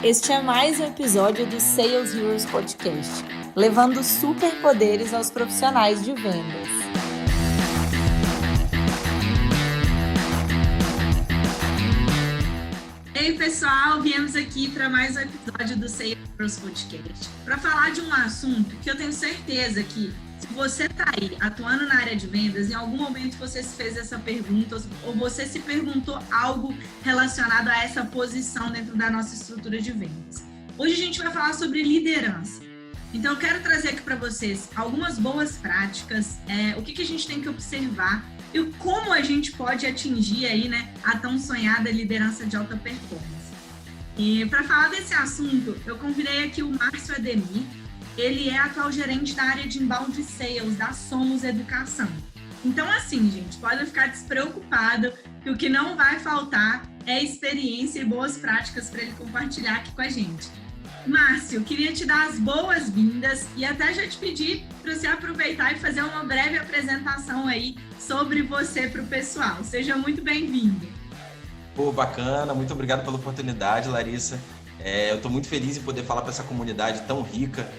Este é mais um episódio do Sales Heroes Podcast, levando superpoderes aos profissionais de vendas. Ei, pessoal, viemos aqui para mais um episódio do Sales Heroes Podcast para falar de um assunto que eu tenho certeza que se você está aí atuando na área de vendas, em algum momento você se fez essa pergunta ou você se perguntou algo relacionado a essa posição dentro da nossa estrutura de vendas. Hoje a gente vai falar sobre liderança. Então eu quero trazer aqui para vocês algumas boas práticas, o que a gente tem que observar e como a gente pode atingir aí, né, a tão sonhada liderança de alta performance. E para falar desse assunto, eu convidei aqui o Márcio Ademir. Ele é atual gerente da área de inbound sales da Somos Educação. Então, assim, gente, pode ficar despreocupado que o que não vai faltar é experiência e boas práticas para ele compartilhar aqui com a gente. Márcio, queria te dar as boas-vindas e até já te pedir para você aproveitar e fazer uma breve apresentação aí sobre você para o pessoal. Seja muito bem-vindo. Pô, bacana, muito obrigado pela oportunidade, Larissa. Eu estou muito feliz em poder falar para essa comunidade tão rica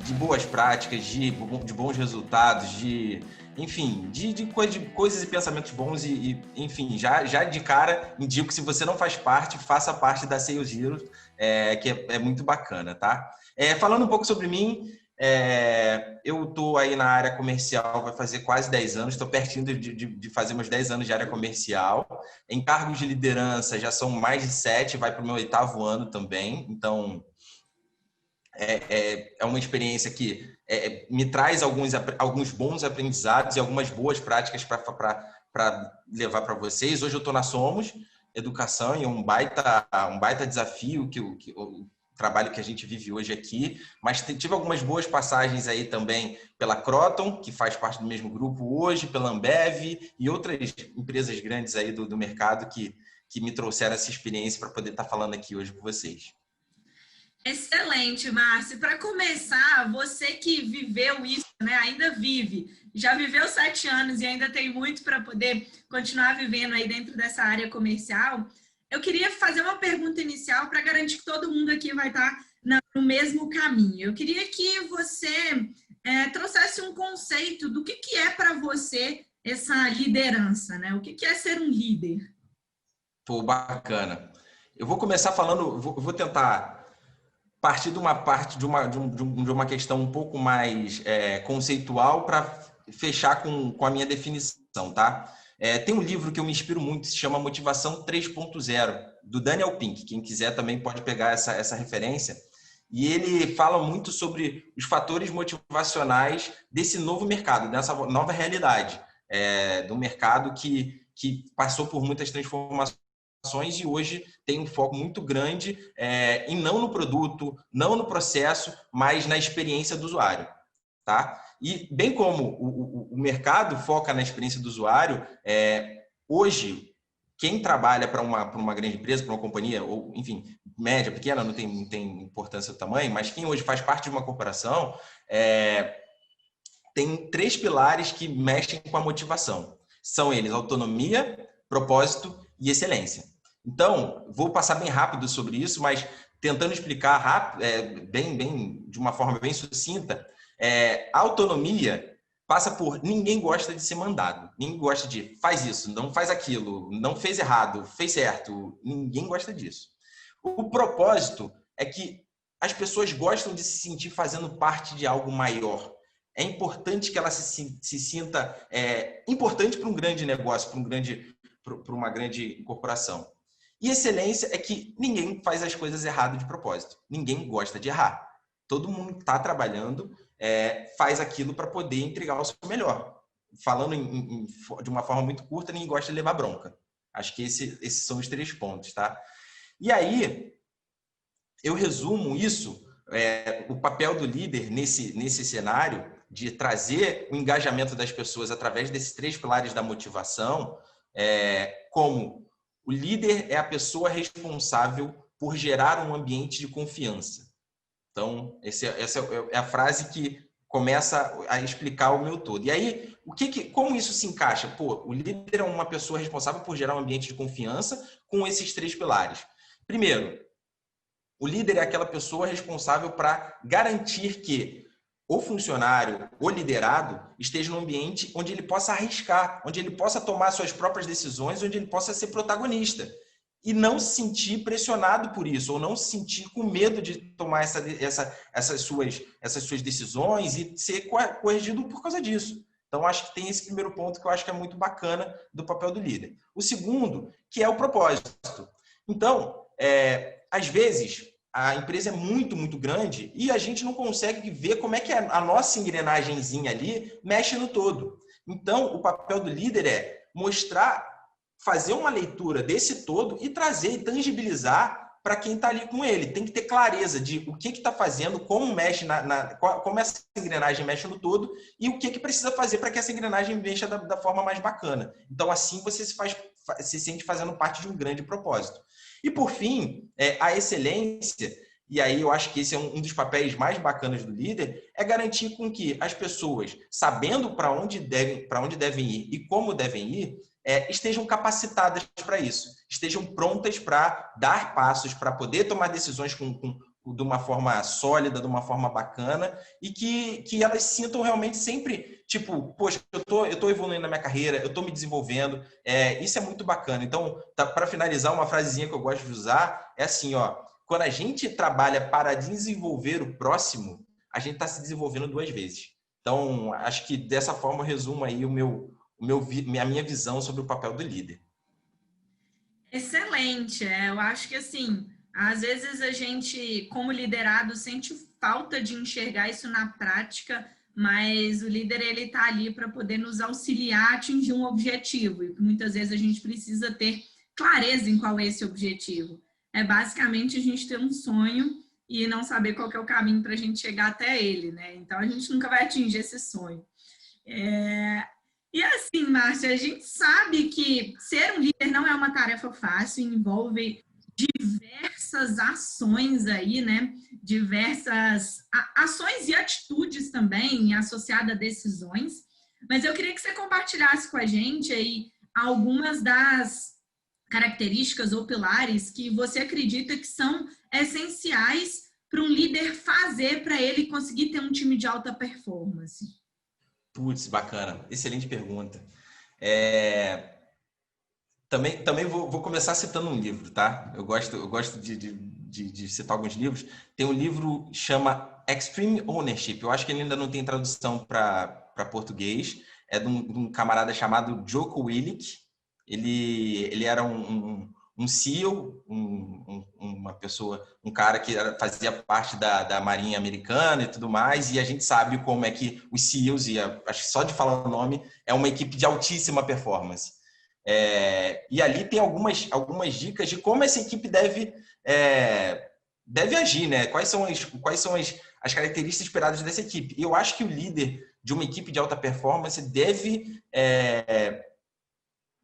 de boas práticas, de bons resultados, enfim, de coisas e pensamentos bons enfim, já de cara indico que se você não faz parte, faça parte da Sales Heroes, que é muito bacana, tá? Falando um pouco sobre mim, eu estou aí na área comercial, vai fazer quase 10 anos, estou pertinho de fazer meus 10 anos de área comercial. Em cargos de liderança já são mais de 7, vai para o meu 8º ano também, então é uma experiência que me traz alguns bons aprendizados e algumas boas práticas para levar para vocês. Hoje eu estou na Somos Educação e é um baita desafio que o trabalho que a gente vive hoje aqui, mas tive algumas boas passagens aí também pela Croton, que faz parte do mesmo grupo hoje, pela Ambev e outras empresas grandes aí do mercado que me trouxeram essa experiência para poder estar falando aqui hoje com vocês. Excelente, Márcio. Para começar, você que viveu isso, né, ainda vive, já viveu 7 anos e ainda tem muito para poder continuar vivendo aí dentro dessa área comercial, eu queria fazer uma pergunta inicial para garantir que todo mundo aqui vai estar no mesmo caminho. Eu queria que você trouxesse um conceito do que é para você essa liderança, né? O que é ser um líder? Pô, bacana. Eu vou começar falando, vou tentar partir de uma questão um pouco mais conceitual para fechar com a minha definição, tá? Tem um livro que eu me inspiro muito, se chama Motivação 3.0, do Daniel Pink. Quem quiser também pode pegar essa referência. E ele fala muito sobre os fatores motivacionais desse novo mercado, dessa nova realidade, do mercado que passou por muitas transformações e hoje tem um foco muito grande e não no produto, não no processo, mas na experiência do usuário, tá? E bem como o mercado foca na experiência do usuário, hoje quem trabalha para uma grande empresa, para uma companhia, ou enfim, média, pequena, não tem importância do tamanho, mas quem hoje faz parte de uma corporação tem 3 pilares que mexem com a motivação. São eles autonomia, propósito e excelência. Então, vou passar bem rápido sobre isso, mas tentando explicar rápido, de uma forma bem sucinta, a autonomia passa por ninguém gosta de ser mandado. Ninguém gosta de faz isso, não faz aquilo, não fez errado, fez certo. Ninguém gosta disso. O propósito é que as pessoas gostam de se sentir fazendo parte de algo maior. É importante que ela se sinta importante para um grande negócio, para uma grande corporação. E excelência é que ninguém faz as coisas errado de propósito. Ninguém gosta de errar. Todo mundo está trabalhando, faz aquilo para poder entregar o seu melhor. Falando de uma forma muito curta, ninguém gosta de levar bronca. Acho que esses são os 3 pontos, tá? E aí, eu resumo isso, o papel do líder nesse cenário de trazer o engajamento das pessoas através desses 3 pilares da motivação, como o líder é a pessoa responsável por gerar um ambiente de confiança. Então, essa é a frase que começa a explicar o meu todo. E aí, como isso se encaixa? Pô, o líder é uma pessoa responsável por gerar um ambiente de confiança com esses 3 pilares. Primeiro, O líder é aquela pessoa responsável para garantir que o funcionário, o liderado, esteja num ambiente onde ele possa arriscar, onde ele possa tomar suas próprias decisões, onde ele possa ser protagonista. E não se sentir pressionado por isso, ou não se sentir com medo de tomar essas suas decisões e ser corrigido por causa disso. Então, acho que tem esse primeiro ponto que eu acho que é muito bacana do papel do líder. O segundo, que é o propósito. Então, às vezes, a empresa é muito, muito grande e a gente não consegue ver como é que a nossa engrenagemzinha ali mexe no todo. Então, o papel do líder é mostrar, fazer uma leitura desse todo e trazer e tangibilizar para quem está ali com ele. Tem que ter clareza de o que está fazendo, como mexe como essa engrenagem mexe no todo e o que precisa fazer para que essa engrenagem mexa da forma mais bacana. Então, assim, você se sente fazendo parte de um grande propósito. E, por fim, a excelência, e aí eu acho que esse é um dos papéis mais bacanas do líder, é garantir com que as pessoas, sabendo para onde devem ir e como devem ir, estejam capacitadas para isso, estejam prontas para dar passos, para poder tomar decisões de uma forma sólida, de uma forma bacana, e que elas sintam realmente sempre, tipo, poxa, eu tô evoluindo na minha carreira, eu tô me desenvolvendo, isso é muito bacana. Então, para finalizar, uma frasezinha que eu gosto de usar é assim, ó, quando a gente trabalha para desenvolver o próximo, a gente está se desenvolvendo 2 vezes. Então, acho que dessa forma eu resumo aí a minha visão sobre o papel do líder. Excelente. Eu acho que, assim, às vezes a gente, como liderado, sente falta de enxergar isso na prática, mas o líder, ele está ali para poder nos auxiliar a atingir um objetivo. E muitas vezes a gente precisa ter clareza em qual é esse objetivo. É basicamente a gente ter um sonho e não saber qual que é o caminho para a gente chegar até ele, né? Então, a gente nunca vai atingir esse sonho. E assim, Márcia, a gente sabe que ser um líder não é uma tarefa fácil, envolve diversas ações aí, né? Diversas ações e atitudes também associadas a decisões. Mas eu queria que você compartilhasse com a gente aí algumas das características ou pilares que você acredita que são essenciais para um líder fazer para ele conseguir ter um time de alta performance. Putz, bacana. Excelente pergunta. Também vou começar citando um livro, tá? Eu gosto de citar alguns livros. Tem um livro que chama Extreme Ownership. Eu acho que ele ainda não tem tradução para português. É de um camarada chamado Jocko Willink. Ele era um CEO, uma pessoa, um cara que fazia parte da Marinha Americana e tudo mais, e a gente sabe como é que os CEOs, e acho que só de falar o nome, é uma equipe de altíssima performance. E ali tem algumas dicas de como essa equipe deve agir, né? Quais são as características esperadas dessa equipe. E eu acho que o líder de uma equipe de alta performance deve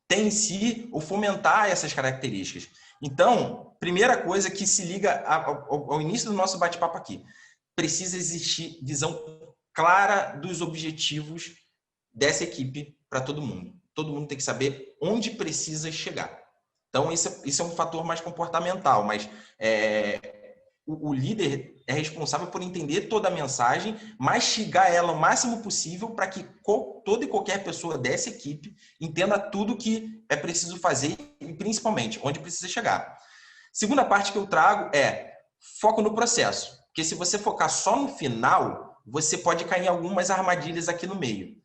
ter em si ou fomentar essas características. Então, primeira coisa que se liga ao início do nosso bate-papo aqui, precisa existir visão clara dos objetivos dessa equipe para todo mundo. Todo mundo tem que saber onde precisa chegar. Então, isso é um fator mais comportamental, mas o líder é responsável por entender toda a mensagem, mastigar ela o máximo possível para que toda e qualquer pessoa dessa equipe entenda tudo que é preciso fazer e, principalmente, onde precisa chegar. Segunda parte que eu trago é foco no processo, porque se você focar só no final, você pode cair em algumas armadilhas aqui no meio.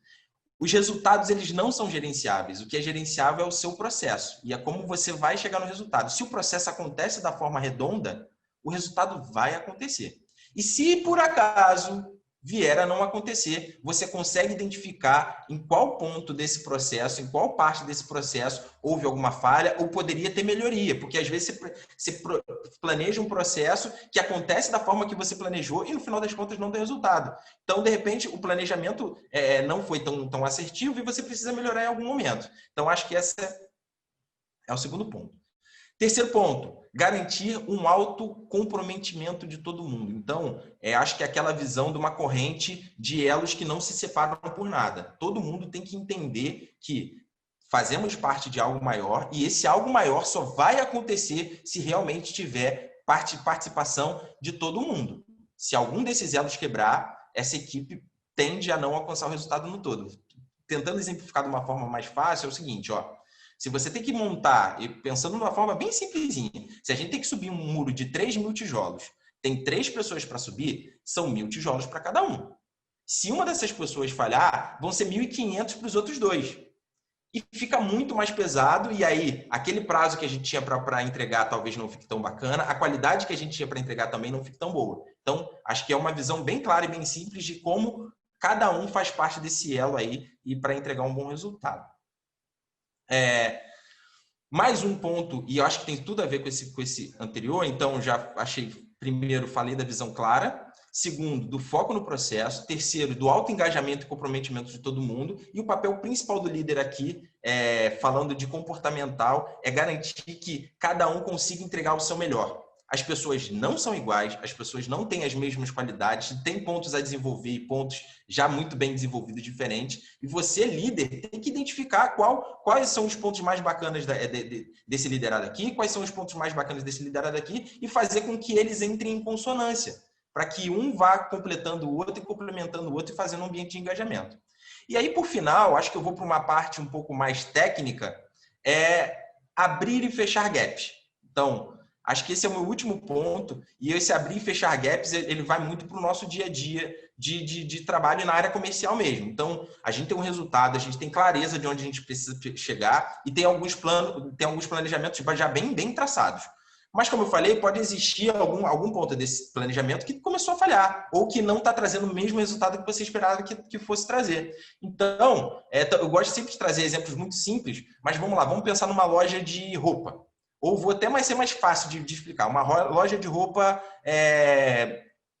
Os resultados, eles não são gerenciáveis. O que é gerenciável é o seu processo e é como você vai chegar no resultado. Se o processo acontece da forma redonda, o resultado vai acontecer. E se por acaso vier a não acontecer, você consegue identificar em qual ponto desse processo, em qual parte desse processo houve alguma falha ou poderia ter melhoria, porque às vezes você planeja um processo que acontece da forma que você planejou e no final das contas não tem resultado. Então, de repente, o planejamento não foi tão assertivo e você precisa melhorar em algum momento. Então, acho que esse é o segundo ponto. Terceiro ponto, garantir um alto comprometimento de todo mundo. Então, acho que é aquela visão de uma corrente de elos que não se separam por nada. Todo mundo tem que entender que fazemos parte de algo maior e esse algo maior só vai acontecer se realmente tiver participação de todo mundo. Se algum desses elos quebrar, essa equipe tende a não alcançar o resultado no todo. Tentando exemplificar de uma forma mais fácil, é o seguinte, ó. Se você tem que montar, e pensando de uma forma bem simplesinha, se a gente tem que subir um muro de 3.000 tijolos, tem 3 pessoas para subir, são 1.000 tijolos para cada um. Se uma dessas pessoas falhar, vão ser 1.500 para os outros 2. E fica muito mais pesado, e aí aquele prazo que a gente tinha para entregar talvez não fique tão bacana, a qualidade que a gente tinha para entregar também não fique tão boa. Então, acho que é uma visão bem clara e bem simples de como cada um faz parte desse elo aí e para entregar um bom resultado. Mais um ponto, e eu acho que tem tudo a ver com esse anterior, então já achei, primeiro, falei da visão clara, segundo, do foco no processo, terceiro, do alto engajamento e comprometimento de todo mundo, e o papel principal do líder aqui, falando de comportamental, é garantir que cada um consiga entregar o seu melhor. As pessoas não são iguais, as pessoas não têm as mesmas qualidades, tem pontos a desenvolver e pontos já muito bem desenvolvidos diferentes. E você, líder, tem que identificar quais são os pontos mais bacanas desse liderado aqui, quais são os pontos mais bacanas desse liderado aqui e fazer com que eles entrem em consonância, para que um vá completando o outro e complementando o outro e fazendo um ambiente de engajamento. E aí, por final, acho que eu vou para uma parte um pouco mais técnica, abrir e fechar gaps. Então, acho que esse é o meu último ponto, e esse abrir e fechar gaps, ele vai muito para o nosso dia a dia de trabalho na área comercial mesmo. Então, a gente tem um resultado, a gente tem clareza de onde a gente precisa chegar e tem alguns planejamentos já bem traçados. Mas, como eu falei, pode existir algum ponto desse planejamento que começou a falhar ou que não está trazendo o mesmo resultado que você esperava que fosse trazer. Então, eu gosto sempre de trazer exemplos muito simples, mas vamos lá, vamos pensar numa loja de roupa. Ou vou até ser mais fácil de explicar, uma loja de roupa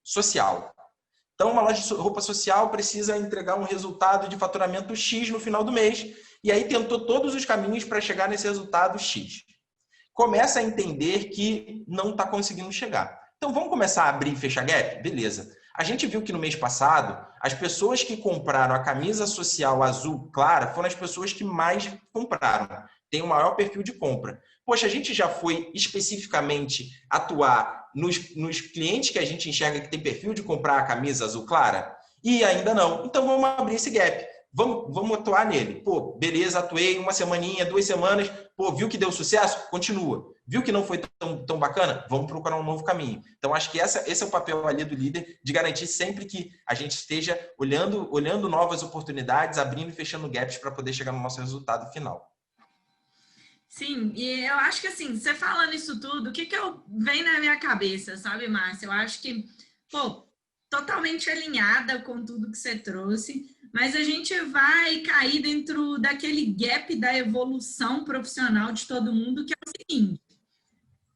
social. Então, uma loja de roupa social precisa entregar um resultado de faturamento X no final do mês, e aí tentou todos os caminhos para chegar nesse resultado X. Começa a entender que não está conseguindo chegar. Então, vamos começar a abrir e fechar gap? Beleza. A gente viu que no mês passado, as pessoas que compraram a camisa social azul clara foram as pessoas que mais compraram. Tem o maior perfil de compra. Poxa, a gente já foi especificamente atuar nos clientes que a gente enxerga que tem perfil de comprar a camisa azul clara? E ainda não. Então, vamos abrir esse gap. Vamos atuar nele. Pô, beleza, atuei uma semaninha, 2 semanas. Pô, viu que deu sucesso? Continua. Viu que não foi tão bacana? Vamos procurar um novo caminho. Então, acho que esse é o papel ali do líder, de garantir sempre que a gente esteja olhando novas oportunidades, abrindo e fechando gaps para poder chegar no nosso resultado final. Sim, e eu acho que assim, você falando isso tudo, o que vem na minha cabeça, sabe, Márcia? Eu acho que, totalmente alinhada com tudo que você trouxe, mas a gente vai cair dentro daquele gap da evolução profissional de todo mundo, que é o seguinte: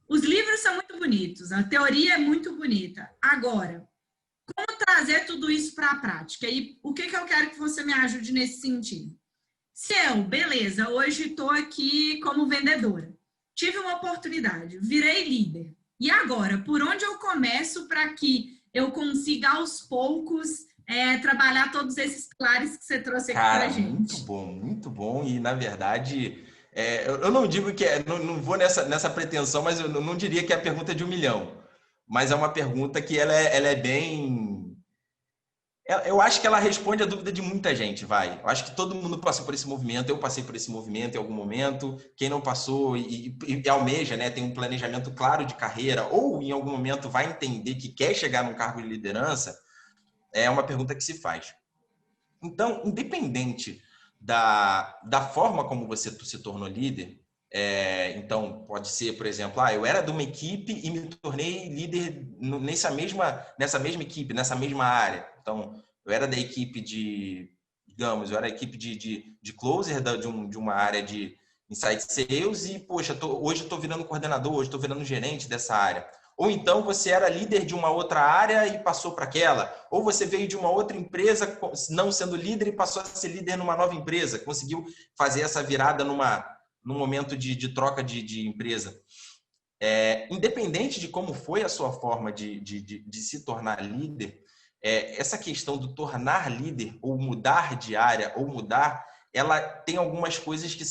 os livros são muito bonitos, a teoria é muito bonita. Agora, como trazer tudo isso para a prática? E o que eu quero que você me ajude nesse sentido? Se eu, beleza, hoje estou aqui como vendedora, tive uma oportunidade, virei líder. E agora, por onde eu começo para que eu consiga, aos poucos, trabalhar todos esses pilares que você trouxe aqui para a gente? Muito bom. E, na verdade, eu não digo que não vou nessa pretensão, mas eu não diria que é a pergunta de 1 milhão. Mas é uma pergunta que ela é bem... Eu acho que ela responde a dúvida de muita gente, vai. Eu acho que todo mundo passou por esse movimento, eu passei por esse movimento em algum momento. Quem não passou e almeja, né, tem um planejamento claro de carreira ou em algum momento vai entender que quer chegar num cargo de liderança, é uma pergunta que se faz. Então, independente da forma como você se tornou líder, então pode ser, por exemplo, eu era de uma equipe e me tornei líder nessa mesma equipe, nessa mesma área. Então, eu era da equipe eu era a equipe de closer de uma área de Inside Sales e, poxa, hoje eu estou virando coordenador, hoje estou virando gerente dessa área. Ou então você era líder de uma outra área e passou para aquela. Ou você veio de uma outra empresa, não sendo líder, e passou a ser líder numa nova empresa. Conseguiu fazer essa virada num momento de troca de empresa. Independente de como foi a sua forma de se tornar líder, essa questão do tornar líder, ou mudar de área, ela tem algumas coisas que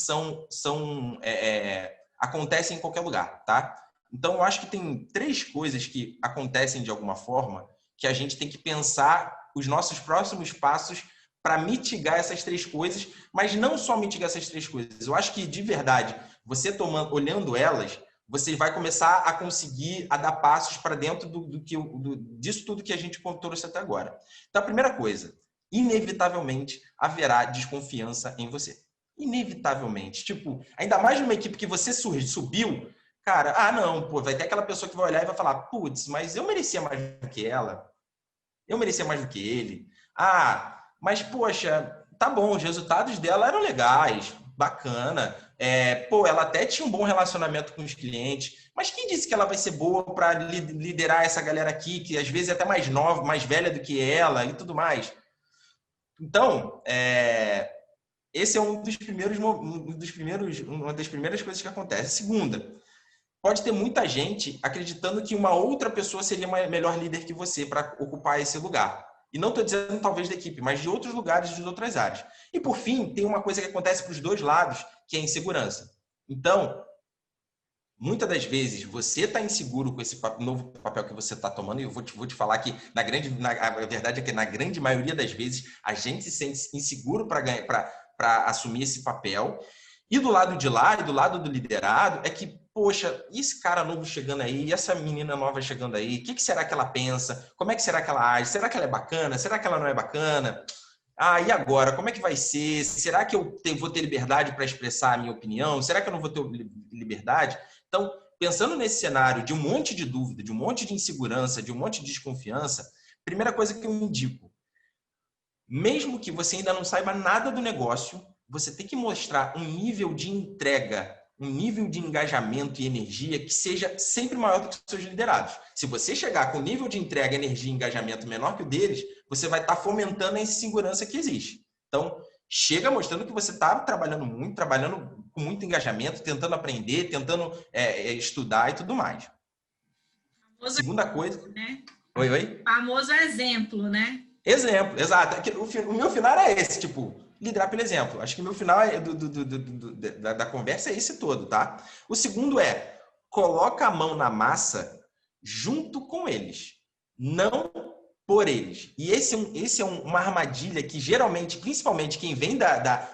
acontecem em qualquer lugar, tá? Então, eu acho que tem 3 coisas que acontecem de alguma forma que a gente tem que pensar os nossos próximos passos para mitigar essas 3 coisas, mas não só mitigar essas 3 coisas. Eu acho que, de verdade, você olhando elas, você vai começar a conseguir a dar passos para dentro disso tudo que a gente trouxe até agora. Então, a primeira coisa, inevitavelmente haverá desconfiança em você. Inevitavelmente. Tipo, ainda mais numa equipe que você subiu, cara, não, pô, vai ter aquela pessoa que vai olhar e vai falar, putz, mas eu merecia mais do que ela. Eu merecia mais do que ele. Mas, poxa, tá bom, os resultados dela eram legais, bacana. Ela até tinha um bom relacionamento com os clientes. Mas quem disse que ela vai ser boa para liderar essa galera aqui, que às vezes é até mais nova, mais velha do que ela e tudo mais? Então, esse é uma das primeiras coisas que acontece. Segunda, pode ter muita gente acreditando que uma outra pessoa seria uma melhor líder que você para ocupar esse lugar. E não estou dizendo talvez da equipe, mas de outros lugares, de outras áreas. E por fim, tem uma coisa que acontece para os 2 lados, que é a insegurança. Então, muitas das vezes, você está inseguro com esse novo papel que você está tomando, e eu vou te falar que, a verdade é que na grande maioria das vezes, a gente se sente inseguro para assumir esse papel. E do lado de lá, e do lado do liderado, é que, poxa, e esse cara novo chegando aí, e essa menina nova chegando aí, o que será que ela pensa? Como é que será que ela age? Será que ela é bacana? Será que ela não é bacana? E agora? Como é que vai ser? Será que eu vou ter liberdade para expressar a minha opinião? Será que eu não vou ter liberdade? Então, pensando nesse cenário de um monte de dúvida, de um monte de insegurança, de um monte de desconfiança, primeira coisa que eu indico, mesmo que você ainda não saiba nada do negócio, você tem que mostrar um nível de entrega, um nível de engajamento e energia que seja sempre maior do que os seus liderados. Se você chegar com um nível de entrega, energia e engajamento menor que o deles, você vai estar fomentando a insegurança que existe. Então, chega mostrando que você está trabalhando muito, trabalhando com muito engajamento, tentando aprender, tentando estudar e tudo mais. Famoso Segunda coisa... exemplo, né? Oi? Famoso exemplo, né? Exemplo, exato. O meu final é esse, tipo, liderar pelo exemplo. Acho que o meu final da conversa é esse todo, tá? O segundo é, coloca a mão na massa junto com eles, não por eles. E esse é uma armadilha que geralmente, principalmente quem vem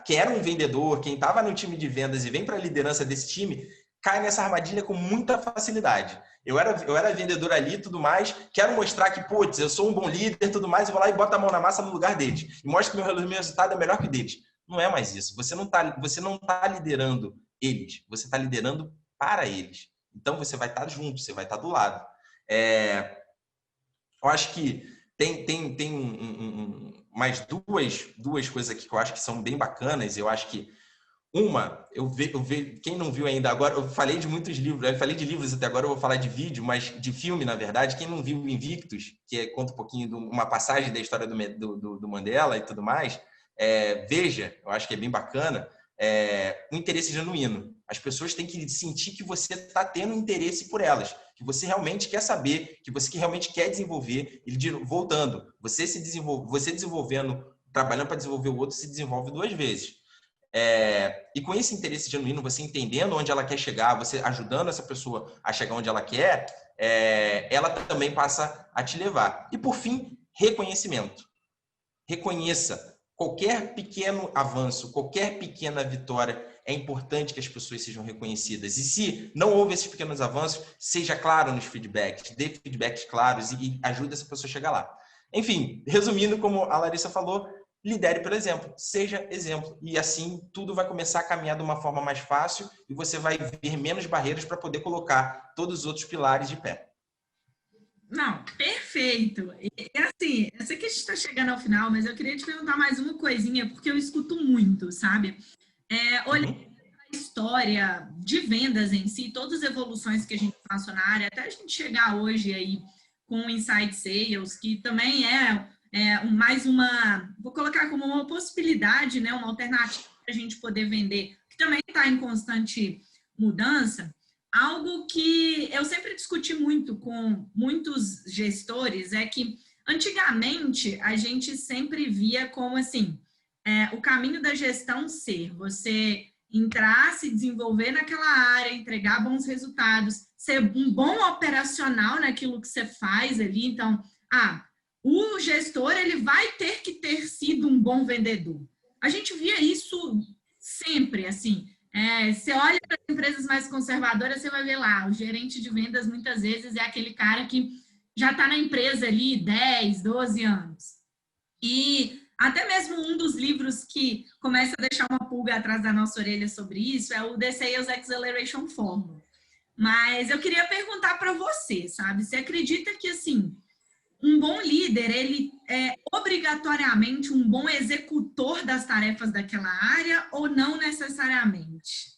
quem era um vendedor, quem estava no time de vendas e vem para a liderança desse time, cai nessa armadilha com muita facilidade. Eu era vendedor ali e tudo mais, quero mostrar que, putz, eu sou um bom líder e tudo mais, e vou lá e boto a mão na massa no lugar deles. E mostro que meu resultado é melhor que o deles. Não é mais isso. Você não tá liderando eles, você está liderando para eles. Então, você vai estar junto, você vai estar do lado. Eu acho que tem mais duas coisas aqui que eu acho que são bem bacanas. Eu acho que eu vejo, quem não viu ainda agora, eu falei de muitos livros, eu falei de livros até agora, eu vou falar de vídeo, mas de filme, na verdade. Quem não viu Invictus, conta um pouquinho de uma passagem da história do Mandela e tudo mais, veja, eu acho que é bem bacana, um interesse genuíno. As pessoas têm que sentir que você está tendo interesse por elas, que você realmente quer saber, que você realmente quer desenvolver. E voltando, você desenvolvendo, trabalhando para desenvolver o outro, se desenvolve 2 vezes. E com esse interesse genuíno, você entendendo onde ela quer chegar, você ajudando essa pessoa a chegar onde ela quer, ela também passa a te levar. E por fim, reconhecimento. Reconheça qualquer pequeno avanço, qualquer pequena vitória. É importante que as pessoas sejam reconhecidas. E se não houve esses pequenos avanços, seja claro nos feedbacks, dê feedbacks claros e ajude essa pessoa a chegar lá. Enfim, resumindo, como a Larissa falou, lidere pelo exemplo, seja exemplo. E assim, tudo vai começar a caminhar de uma forma mais fácil e você vai ver menos barreiras para poder colocar todos os outros pilares de pé. Não, perfeito. E assim, eu sei que a gente está chegando ao final, mas eu queria te perguntar mais uma coisinha, porque eu escuto muito, sabe? Olhando a história de vendas em si, todas as evoluções que a gente passou na área, até a gente chegar hoje aí com o Inside Sales, que também mais uma, vou colocar como uma possibilidade, né, uma alternativa para a gente poder vender, que também está em constante mudança. Algo que eu sempre discuti muito com muitos gestores é que, antigamente, a gente sempre via como, assim, o caminho da gestão ser você entrar, se desenvolver naquela área, entregar bons resultados, ser um bom operacional naquilo que você faz ali. Então, o gestor ele vai ter que ter sido um bom vendedor. A gente via isso sempre, assim. Você olha para as empresas mais conservadoras, você vai ver lá, o gerente de vendas muitas vezes é aquele cara que já está na empresa ali 10, 12 anos. E até mesmo um dos livros que começa a deixar uma pulga atrás da nossa orelha sobre isso é o The Sales Acceleration Formula. Mas eu queria perguntar para você, sabe? Você acredita que, assim, um bom líder, ele é obrigatoriamente um bom executor das tarefas daquela área ou não necessariamente?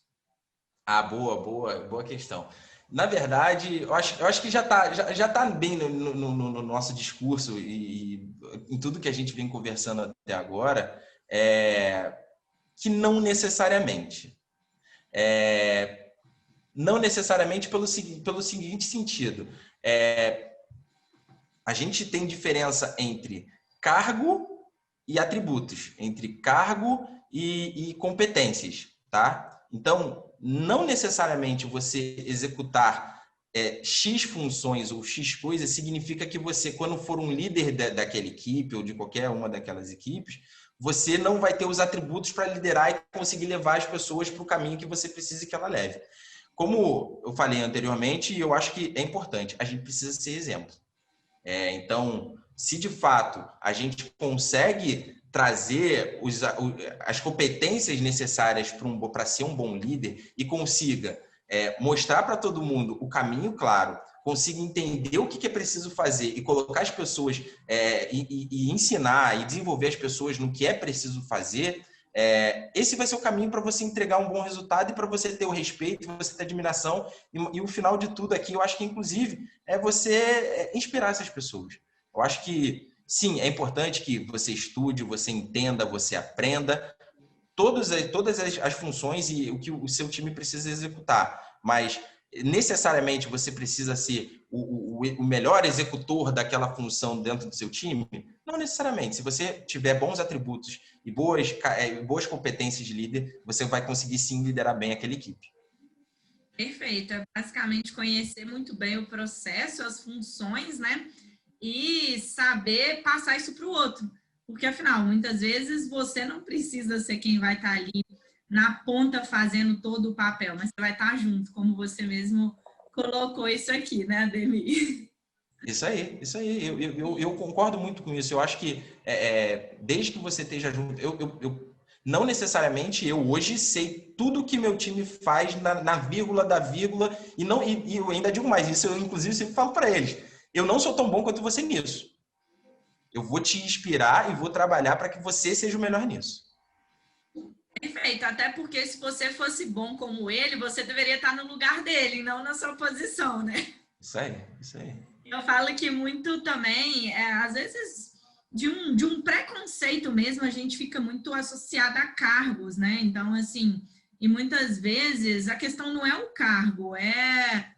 Boa questão. Na verdade, eu acho que já tá bem no nosso discurso e em tudo que a gente vem conversando até agora, que não necessariamente. Não necessariamente pelo seguinte sentido. A gente tem diferença entre cargo e atributos, entre cargo e competências, tá? Então, não necessariamente você executar X funções ou X coisas significa que você, quando for um líder daquela equipe ou de qualquer uma daquelas equipes, você não vai ter os atributos para liderar e conseguir levar as pessoas para o caminho que você precisa que ela leve. Como eu falei anteriormente, eu acho que é importante, a gente precisa ser exemplo. Então, se de fato a gente consegue trazer as competências necessárias para ser um bom líder e consiga mostrar para todo mundo o caminho claro, consiga entender o que é preciso fazer e colocar as pessoas e ensinar e desenvolver as pessoas no que é preciso fazer, esse vai ser o caminho para você entregar um bom resultado e para você ter o respeito, você ter admiração e o final de tudo aqui, eu acho que inclusive é você inspirar essas pessoas. Eu acho que sim, é importante que você estude, você entenda, você aprenda todas as funções e o que o seu time precisa executar, mas necessariamente você precisa ser o melhor executor daquela função dentro do seu time? Não necessariamente. Se você tiver bons atributos e boas competências de líder, você vai conseguir sim liderar bem aquela equipe. Perfeito. É basicamente conhecer muito bem o processo, as funções, né? E saber passar isso para o outro. Porque, afinal, muitas vezes você não precisa ser quem vai estar ali na ponta fazendo todo o papel, mas você vai estar junto, como você mesmo colocou isso aqui, né, Ademir? Isso aí. Eu concordo muito com isso. Eu acho que desde que você esteja junto, eu não necessariamente eu hoje sei tudo que meu time faz na vírgula da vírgula e eu ainda digo mais, isso eu inclusive sempre falo para eles. Eu não sou tão bom quanto você nisso. Eu vou te inspirar e vou trabalhar para que você seja o melhor nisso. Perfeito, até porque se você fosse bom como ele, você deveria estar no lugar dele, não na sua posição, né? Isso aí. Eu falo que muito também, às vezes, de um preconceito mesmo, a gente fica muito associado a cargos, né? Então, assim, e muitas vezes a questão não é o cargo, é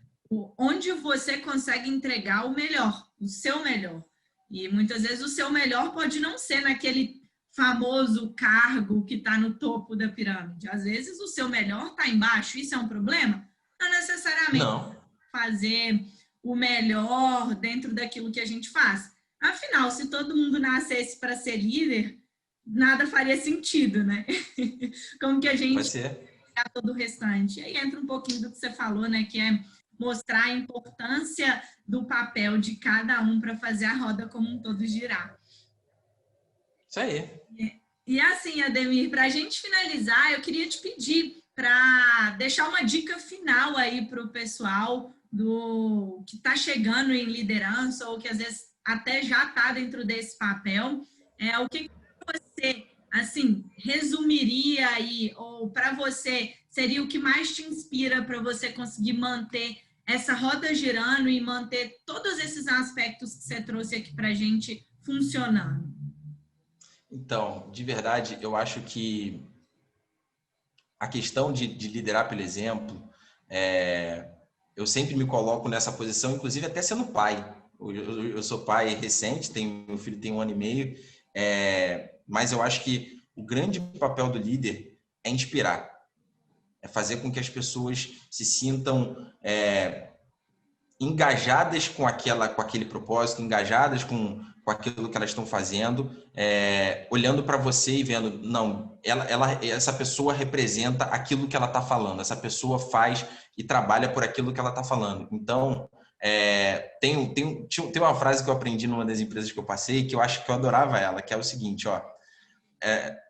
onde você consegue entregar o melhor, o seu melhor. E muitas vezes o seu melhor pode não ser naquele famoso cargo que está no topo da pirâmide. Às vezes o seu melhor está embaixo. Isso é um problema? Não necessariamente. Não. Fazer o melhor dentro daquilo que a gente faz. Afinal, se todo mundo nascesse para ser líder, nada faria sentido, né? Como que a gente todo o restante. Aí entra um pouquinho do que você falou, né? Que é mostrar a importância do papel de cada um para fazer a roda como um todo girar. Isso aí. E assim, Ademir, para a gente finalizar, eu queria te pedir para deixar uma dica final aí para o pessoal do que está chegando em liderança ou que às vezes até já está dentro desse papel. O que você, assim, resumiria aí, ou para você seria o que mais te inspira para você conseguir manter essa roda girando e manter todos esses aspectos que você trouxe aqui para a gente funcionando? Então, de verdade, eu acho que a questão de liderar pelo exemplo, eu sempre me coloco nessa posição, inclusive até sendo pai. Eu sou pai recente, meu filho tem 1 ano e meio, mas eu acho que o grande papel do líder é inspirar. é fazer com que as pessoas se sintam engajadas com aquele propósito, engajadas com aquilo que elas estão fazendo, olhando para você e vendo, não, essa pessoa representa aquilo que ela está falando, essa pessoa faz e trabalha por aquilo que ela está falando. Então, tem uma frase que eu aprendi numa das empresas que eu passei, que eu acho que eu adorava ela, que é o seguinte,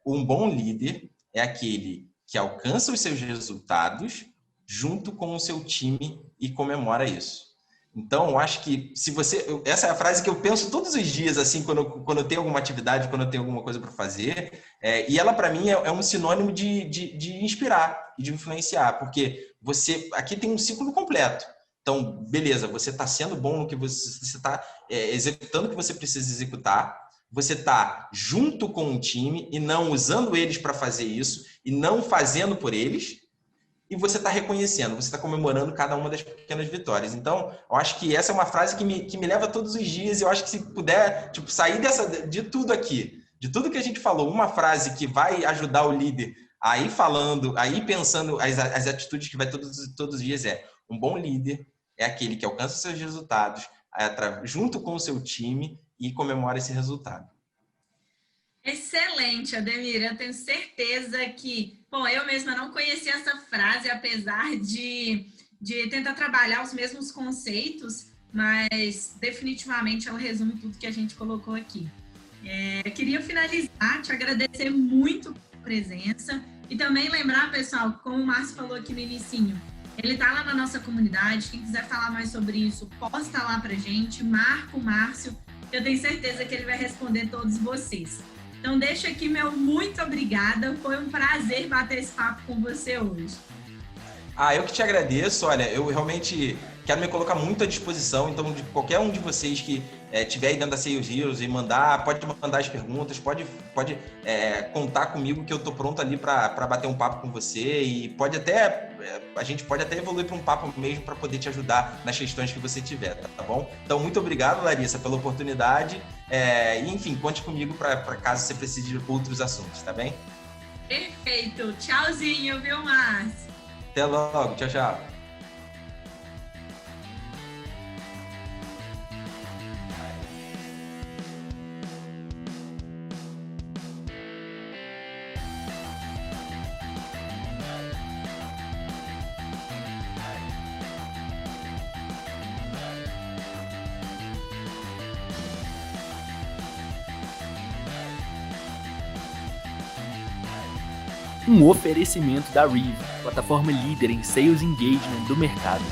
um bom líder é aquele que alcança os seus resultados junto com o seu time e comemora isso. Então, eu acho que essa é a frase que eu penso todos os dias, assim, quando eu tenho alguma atividade, quando eu tenho alguma coisa para fazer, e ela, para mim, é um sinônimo de inspirar e de influenciar, porque aqui tem um ciclo completo. Então, beleza, você está sendo bom no que você está executando o que você precisa executar, você está junto com o time e não usando eles para fazer isso e não fazendo por eles, e você está reconhecendo, você está comemorando cada uma das pequenas vitórias. Então, eu acho que essa é uma frase que me leva todos os dias, e eu acho que se puder sair de tudo aqui, de tudo que a gente falou, uma frase que vai ajudar o líder a ir falando, a ir pensando as atitudes que vai todos os dias um bom líder é aquele que alcança os seus resultados junto com o seu time e comemora esse resultado. Excelente, Ademir. Eu tenho certeza que... Bom, eu mesma não conhecia essa frase, apesar de tentar trabalhar os mesmos conceitos, mas definitivamente ela resume tudo que a gente colocou aqui. Queria finalizar, te agradecer muito pela presença e também lembrar, pessoal, como o Márcio falou aqui no inicinho, ele está lá na nossa comunidade. Quem quiser falar mais sobre isso, posta lá pra gente, marca o Márcio. Eu tenho certeza que ele vai responder todos vocês. Então, deixo aqui meu muito obrigada. Foi um prazer bater esse papo com você hoje. Eu que te agradeço. Olha, eu realmente quero me colocar muito à disposição. Então, de qualquer um de vocês que estiver aí dentro da Sales Heroes e pode mandar as perguntas, pode contar comigo que eu estou pronto ali para bater um papo com você, e a gente pode até evoluir para um papo mesmo para poder te ajudar nas questões que você tiver, tá bom? Então, muito obrigado, Larissa, pela oportunidade. E, enfim, conte comigo para caso você precise de outros assuntos, tá bem? Perfeito. Tchauzinho, viu, Márcio? Até logo. Tchau, tchau. Um oferecimento da Reeve, plataforma líder em Sales Engagement do mercado.